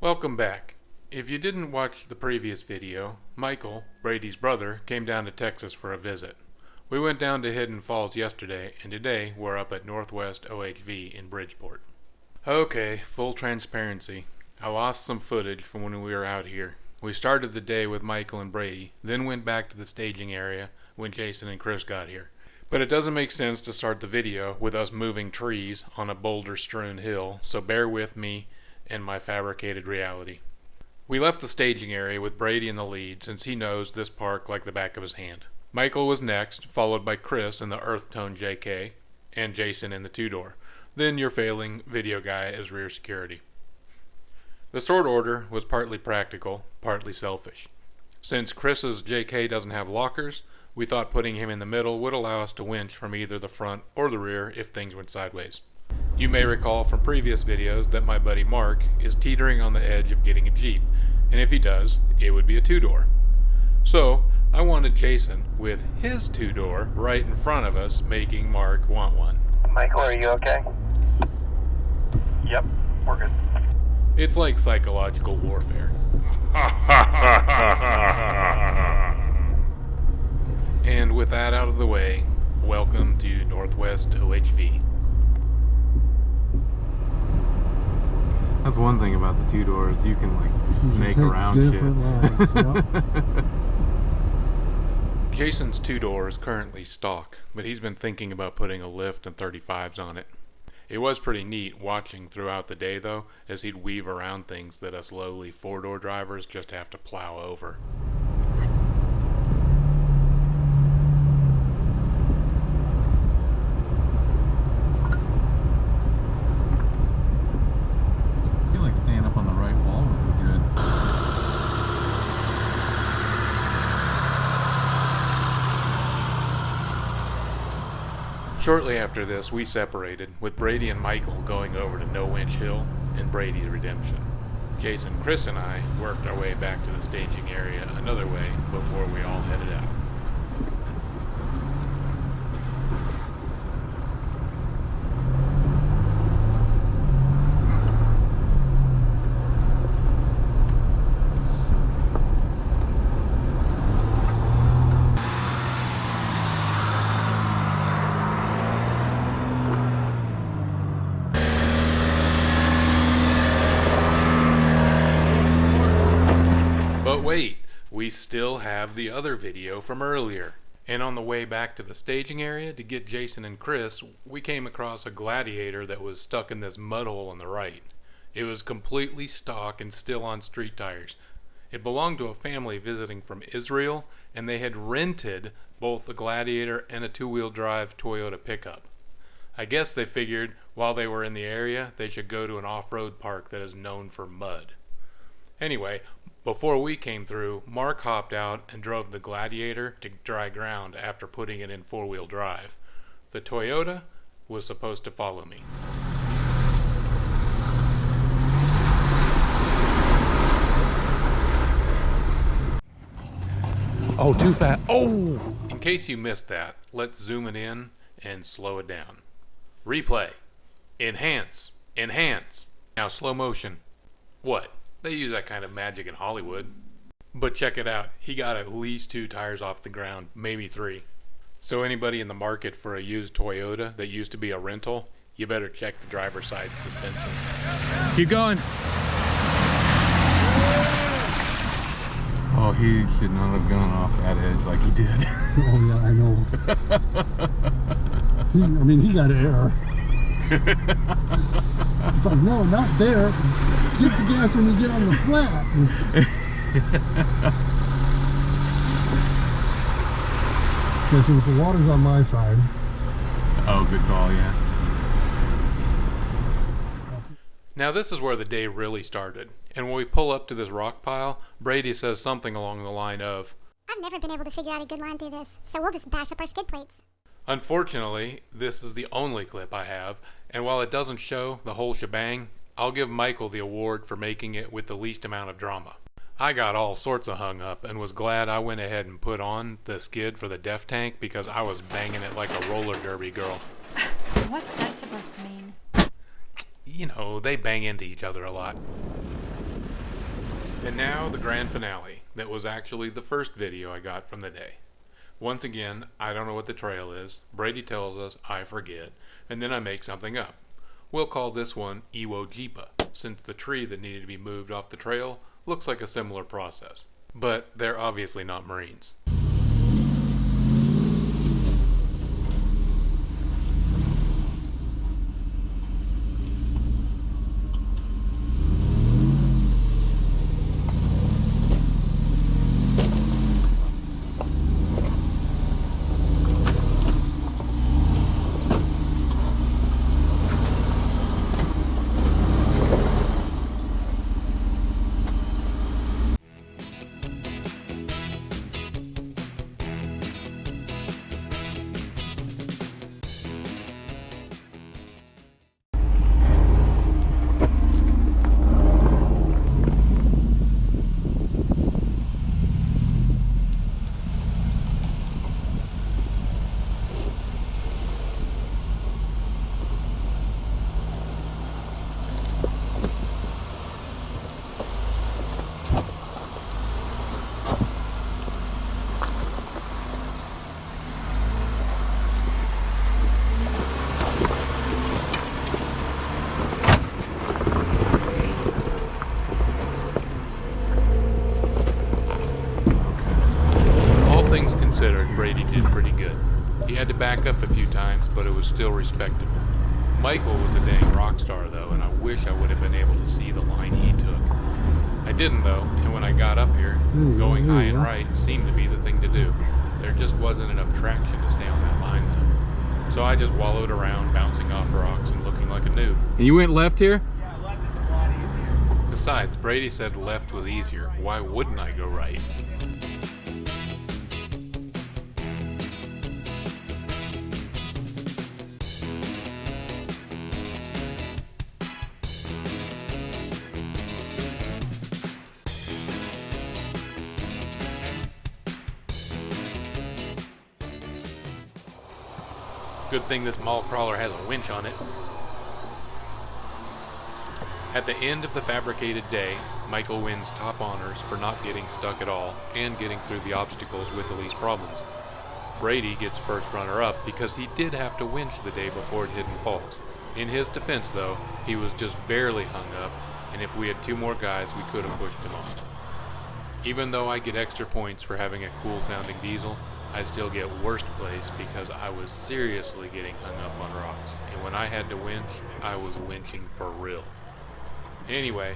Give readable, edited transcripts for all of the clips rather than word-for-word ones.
Welcome back. If you didn't watch the previous video, Michael, Brady's brother, came down to Texas for a visit. We went down to Hidden Falls yesterday, and today we're up at Northwest OHV in Bridgeport. Okay, full transparency. I lost some footage from when we were out here. We started the day with Michael and Brady, then went back to the staging area when Jason and Chris got here. But it doesn't make sense to start the video with us moving trees on a boulder-strewn hill, so bear with me and my fabricated reality. We left the staging area with Brady in the lead since he knows this park like the back of his hand. Michael was next, followed by Chris in the Earth Tone JK, and Jason in the two-door. Then your failing video guy as rear security. The sort order was partly practical, partly selfish. Since Chris's JK doesn't have lockers, we thought putting him in the middle would allow us to winch from either the front or the rear if things went sideways. You may recall from previous videos that my buddy Mark is teetering on the edge of getting a Jeep, and if he does, it would be a two-door. So, I wanted Jason with his two-door right in front of us, making Mark want one. Michael, are you okay? Yep, we're good. It's like psychological warfare. And with that out of the way, welcome to Northwest OHV. That's one thing about the two doors, you can like snake around shit. Lines, yep. Jason's two-door is currently stock, but he's been thinking about putting a lift and 35s on it. It was pretty neat watching throughout the day though, as he'd weave around things that us lowly four-door drivers just have to plow over. I feel like staying up on the right wall would be good. Shortly after this, we separated, with Brady and Michael going over to No Winch Hill and Brady's Redemption. Jason, Chris, and I worked our way back to the staging area another way before we all headed out. But wait, we still have the other video from earlier. And on the way back to the staging area to get Jason and Chris, we came across a Gladiator that was stuck in this mud hole on the right. It was completely stock and still on street tires. It belonged to a family visiting from Israel, and they had rented both the Gladiator and a two-wheel drive Toyota pickup. I guess they figured while they were in the area, they should go to an off-road park that is known for mud. Anyway, before we came through, Mark hopped out and drove the Gladiator to dry ground after putting it in four-wheel drive. The Toyota was supposed to follow me. Oh, too fast. Oh! In case you missed that, let's zoom it in and slow it down. Replay. Enhance. Enhance. Now slow motion. What? They use that kind of magic in Hollywood. But check it out. He got at least 2 tires off the ground, maybe 3. So anybody in the market for a used Toyota that used to be a rental, you better check the driver's side suspension. Keep going. Oh, he should not have gone off that edge like he did. Oh yeah, I know. He got air. It's like, no, not there. Get the gas when you get on the flat. Okay, since the water's on my side. Oh, good call, yeah. Now this is where the day really started, and when we pull up to this rock pile, Brady says something along the line of, I've never been able to figure out a good line through this, so we'll just bash up our skid plates. Unfortunately, this is the only clip I have, and while it doesn't show the whole shebang, I'll give Michael the award for making it with the least amount of drama. I got all sorts of hung up and was glad I went ahead and put on the skid for the def tank because I was banging it like a roller derby girl. What's that supposed to mean? You know, they bang into each other a lot. And now the grand finale, that was actually the first video I got from the day. Once again, I don't know what the trail is. Brady tells us, I forget, and then I make something up. We'll call this one Iwo Jima, since the tree that needed to be moved off the trail looks like a similar process. But they're obviously not Marines. Brady did pretty good. He had to back up a few times, but it was still respectable. Michael was a dang rock star though, and I wish I would have been able to see the line he took. I didn't though, and when I got up here, going high and right seemed to be the thing to do. There just wasn't enough traction to stay on that line though. So I just wallowed around, bouncing off rocks and looking like a noob. And you went left here? Yeah, left is a lot easier. Besides, Brady said left was easier. Why wouldn't I go right? Good thing this mall crawler has a winch on it. At the end of the fabricated day, Michael wins top honors for not getting stuck at all and getting through the obstacles with the least problems. Brady gets first runner-up because he did have to winch the day before at Hidden Falls. In his defense though, he was just barely hung up, and if we had two more guys we could have pushed him off. Even though I get extra points for having a cool sounding diesel, I still get worst place because I was seriously getting hung up on rocks, and when I had to winch, I was winching for real. Anyway,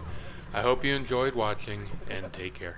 I hope you enjoyed watching, and take care.